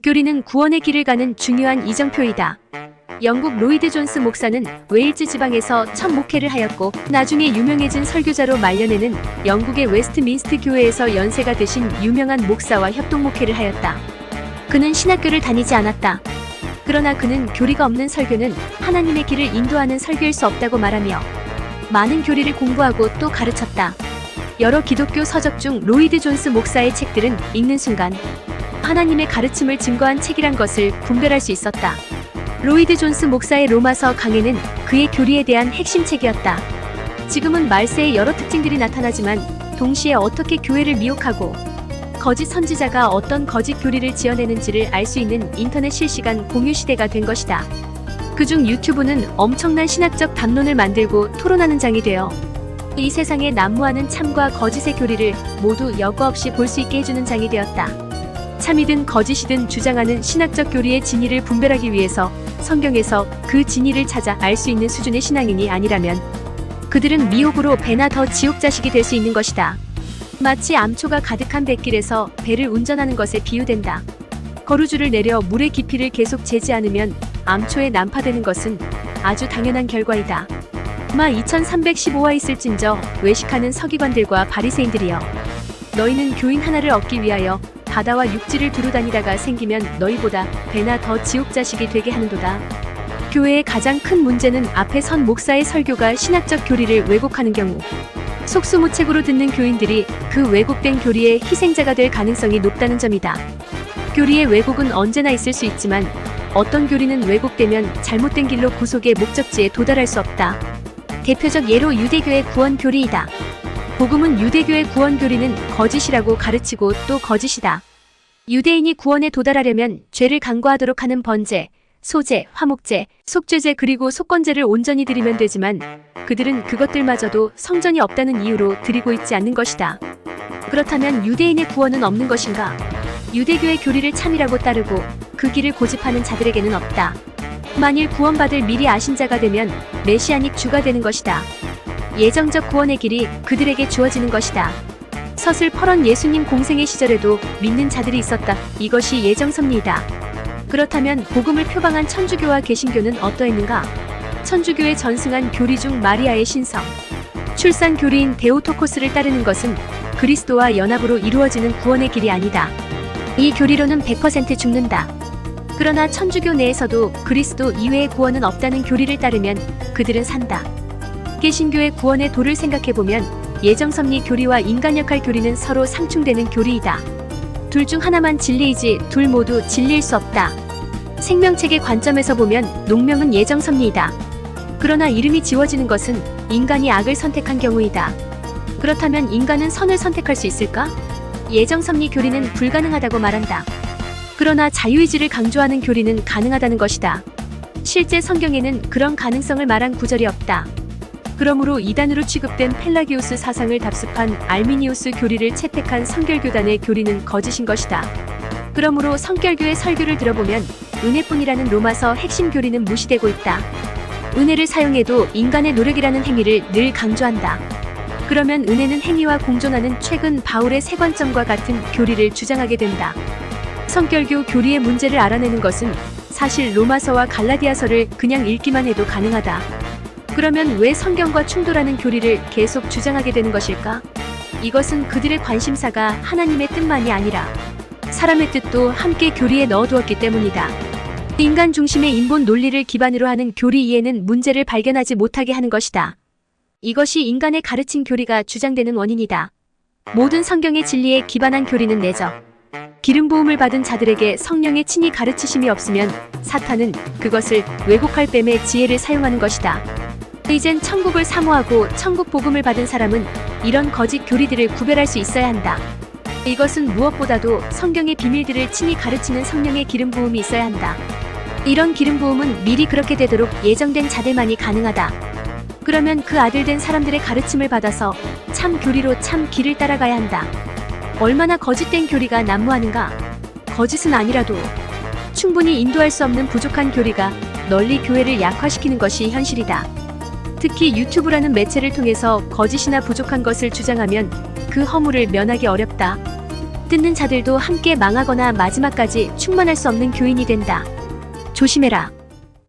교리는 구원의 길을 가는 중요한 이정표이다. 영국 로이드 존스 목사는 웨일즈 지방에서 첫 목회를 하였고 나중에 유명해진 설교자로 말년에는 영국의 웨스트민스트 교회에서 연세가 드신 유명한 목사와 협동 목회를 하였다. 그는 신학교를 다니지 않았다. 그러나 그는 교리가 없는 설교는 하나님의 길을 인도하는 설교일 수 없다고 말하며 많은 교리를 공부하고 또 가르쳤다. 여러 기독교 서적 중 로이드 존스 목사의 책들은 읽는 순간 하나님의 가르침을 증거한 책이란 것을 분별할 수 있었다. 로이드 존스 목사의 로마서 강해는 그의 교리에 대한 핵심 책이었다. 지금은 말세의 여러 특징들이 나타나지만 동시에 어떻게 교회를 미혹하고 거짓 선지자가 어떤 거짓 교리를 지어내는지를 알 수 있는 인터넷 실시간 공유 시대가 된 것이다. 그중 유튜브는 엄청난 신학적 담론을 만들고 토론하는 장이 되어 이 세상에 난무하는 참과 거짓의 교리를 모두 여과 없이 볼 수 있게 해주는 장이 되었다. 참이든 거짓이든 주장하는 신학적 교리의 진위를 분별하기 위해서 성경에서 그 진위를 찾아 알 수 있는 수준의 신앙인이 아니라면 그들은 미혹으로 배나 더 지옥 자식이 될 수 있는 것이다. 마치 암초가 가득한 뱃길에서 배를 운전하는 것에 비유된다. 거루줄을 내려 물의 깊이를 계속 재지 않으면 암초에 난파되는 것은 아주 당연한 결과이다. 마 2315화 있을진저 외식하는 서기관들과 바리새인들이여, 너희는 교인 하나를 얻기 위하여 바다와 육지를 두루 다니다가 생기면 너희보다 배나 더 지옥 자식이 되게 하는도다. 교회의 가장 큰 문제는 앞에 선 목사의 설교가 신학적 교리를 왜곡하는 경우 속수무책으로 듣는 교인들이 그 왜곡된 교리의 희생자가 될 가능성이 높다는 점이다. 교리의 왜곡은 언제나 있을 수 있지만 어떤 교리는 왜곡되면 잘못된 길로 구속의 목적지에 도달할 수 없다. 대표적 예로 유대교의 구원 교리이다. 복음은 유대교의 구원 교리는 거짓이라고 가르치고 또 거짓이다. 유대인이 구원에 도달하려면 죄를 간과하도록 하는 번제, 소제, 화목제, 속죄제 그리고 속건제를 온전히 드리면 되지만 그들은 그것들마저도 성전이 없다는 이유로 드리고 있지 않는 것이다. 그렇다면 유대인의 구원은 없는 것인가? 유대교의 교리를 참이라고 따르고 그 길을 고집하는 자들에게는 없다. 만일 구원받을 미리 아신 자가 되면 메시아닉 주가 되는 것이다. 예정적 구원의 길이 그들에게 주어지는 것이다. 서슬퍼런 예수님 공생의 시절에도 믿는 자들이 있었다. 이것이 예정섭리이다. 그렇다면 복음을 표방한 천주교와 개신교는 어떠했는가? 천주교의 전승한 교리 중 마리아의 신성, 출산 교리인 데오토코스를 따르는 것은 그리스도와 연합으로 이루어지는 구원의 길이 아니다. 이 교리로는 100% 죽는다. 그러나 천주교 내에서도 그리스도 이외의 구원은 없다는 교리를 따르면 그들은 산다. 개신교의 구원의 도를 생각해보면 예정섭리 교리와 인간역할 교리는 서로 상충되는 교리이다. 둘 중 하나만 진리이지 둘 모두 진리일 수 없다. 생명책의 관점에서 보면 농명은 예정섭리이다. 그러나 이름이 지워지는 것은 인간이 악을 선택한 경우이다. 그렇다면 인간은 선을 선택할 수 있을까? 예정섭리 교리는 불가능하다고 말한다. 그러나 자유의지를 강조하는 교리는 가능하다는 것이다. 실제 성경에는 그런 가능성을 말한 구절이 없다. 그러므로 이단으로 취급된 펠라기우스 사상을 답습한 알미니우스 교리를 채택한 성결교단의 교리는 거짓인 것이다. 그러므로 성결교의 설교를 들어보면 은혜뿐이라는 로마서 핵심 교리는 무시되고 있다. 은혜를 사용해도 인간의 노력이라는 행위를 늘 강조한다. 그러면 은혜는 행위와 공존하는 최근 바울의 세 관점과 같은 교리를 주장하게 된다. 성결교 교리의 문제를 알아내는 것은 사실 로마서와 갈라디아서를 그냥 읽기만 해도 가능하다. 그러면 왜 성경과 충돌하는 교리를 계속 주장하게 되는 것일까? 이것은 그들의 관심사가 하나님의 뜻만이 아니라 사람의 뜻도 함께 교리에 넣어두었기 때문이다. 인간 중심의 인본 논리를 기반으로 하는 교리 이해는 문제를 발견하지 못하게 하는 것이다. 이것이 인간의 가르친 교리가 주장되는 원인이다. 모든 성경의 진리에 기반한 교리는 내적 기름 부음을 받은 자들에게 성령의 친히 가르치심이 없으면 사탄은 그것을 왜곡할 뱀의 지혜를 사용하는 것이다. 이젠 천국을 사모하고 천국 복음을 받은 사람은 이런 거짓 교리들을 구별할 수 있어야 한다. 이것은 무엇보다도 성경의 비밀들을 친히 가르치는 성령의 기름 부음이 있어야 한다. 이런 기름 부음은 미리 그렇게 되도록 예정된 자들만이 가능하다. 그러면 그 아들된 사람들의 가르침을 받아서 참 교리로 참 길을 따라가야 한다. 얼마나 거짓된 교리가 난무하는가? 거짓은 아니라도 충분히 인도할 수 없는 부족한 교리가 널리 교회를 약화시키는 것이 현실이다. 특히 유튜브라는 매체를 통해서 거짓이나 부족한 것을 주장하면 그 허물을 면하기 어렵다. 듣는 자들도 함께 망하거나 마지막까지 충만할 수 없는 교인이 된다. 조심해라.